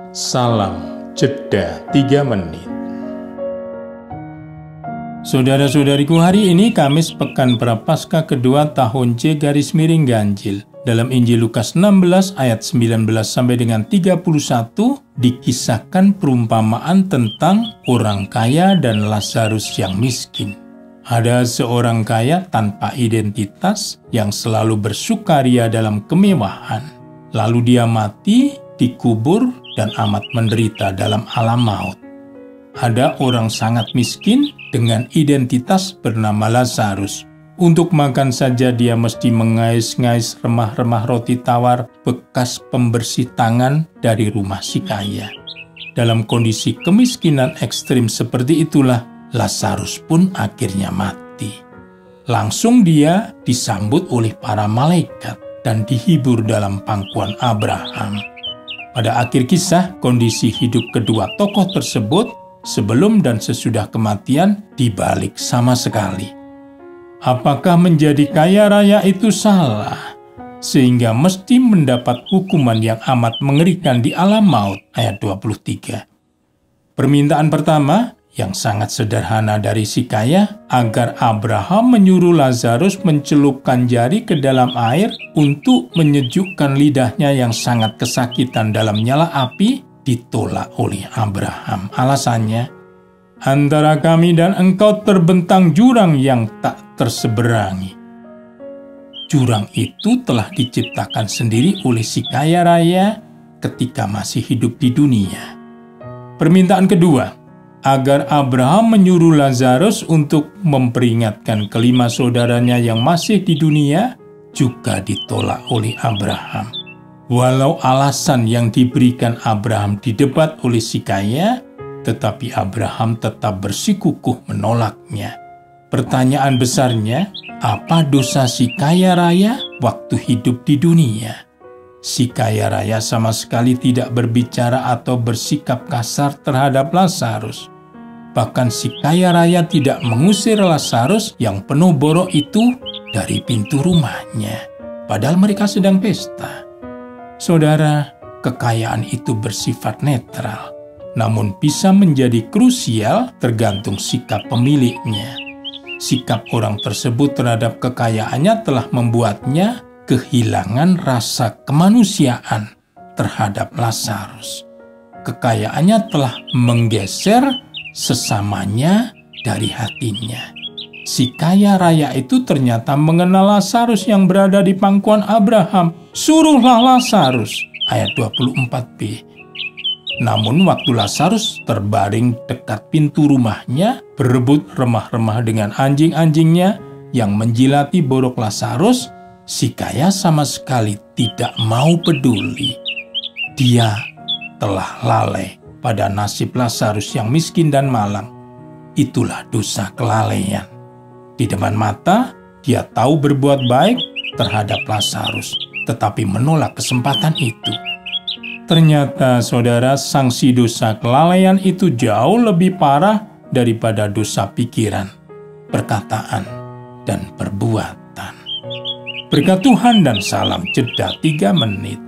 Salam jeda 3 menit. Saudara-saudariku, hari ini Kamis Pekan Prapaskah kedua tahun C garis miring ganjil. Dalam Injil Lukas 16 ayat 19 sampai dengan 31 dikisahkan perumpamaan tentang orang kaya dan Lazarus yang miskin. Ada seorang kaya tanpa identitas yang selalu bersukaria dalam kemewahan. Lalu dia mati, dikubur, dan amat menderita dalam alam maut. Ada orang sangat miskin dengan identitas bernama Lazarus. Untuk makan saja dia mesti mengais-ngais remah-remah roti tawar bekas pembersih tangan dari rumah si kaya. Dalam kondisi kemiskinan ekstrim seperti itulah, Lazarus pun akhirnya mati. Langsung dia disambut oleh para malaikat dan dihibur dalam pangkuan Abraham. Pada akhir kisah, kondisi hidup kedua tokoh tersebut sebelum dan sesudah kematian dibalik sama sekali. Apakah menjadi kaya raya itu salah, sehingga mesti mendapat hukuman yang amat mengerikan di alam maut? Ayat 23. Permintaan pertama, yang sangat sederhana dari si kaya, agar Abraham menyuruh Lazarus mencelupkan jari ke dalam air untuk menyejukkan lidahnya yang sangat kesakitan dalam nyala api, ditolak oleh Abraham. Alasannya, antara kami dan engkau terbentang jurang yang tak terseberangi. Jurang itu telah diciptakan sendiri oleh si kaya raya ketika masih hidup di dunia. Permintaan kedua, agar Abraham menyuruh Lazarus untuk memperingatkan kelima saudaranya yang masih di dunia, juga ditolak oleh Abraham. Walau alasan yang diberikan Abraham didebat oleh si kaya, tetapi Abraham tetap bersikukuh menolaknya. Pertanyaan besarnya, apa dosa si kaya raya waktu hidup di dunia? Si kaya raya sama sekali tidak berbicara atau bersikap kasar terhadap Lazarus. Bahkan si kaya raya tidak mengusir Lazarus yang penuh borok itu dari pintu rumahnya, padahal mereka sedang pesta. Saudara, kekayaan itu bersifat netral, namun bisa menjadi krusial tergantung sikap pemiliknya. Sikap orang tersebut terhadap kekayaannya telah membuatnya kehilangan rasa kemanusiaan terhadap Lazarus. Kekayaannya telah menggeser sesamanya dari hatinya. Si kaya raya itu ternyata mengenal Lazarus yang berada di pangkuan Abraham. Suruhlah Lazarus, ayat 24b. Namun waktu Lazarus terbaring dekat pintu rumahnya, berebut remah-remah dengan anjing-anjingnya yang menjilati borok Lazarus, si kaya sama sekali tidak mau peduli. Dia telah lalai pada nasib Lazarus yang miskin dan malang. Itulah dosa kelalaian. Di depan mata, dia tahu berbuat baik terhadap Lazarus, tetapi menolak kesempatan itu. Ternyata, saudara, sanksi dosa kelalaian itu jauh lebih parah daripada dosa pikiran, perkataan, dan perbuatan. Berkat Tuhan dan salam jeda 3 menit.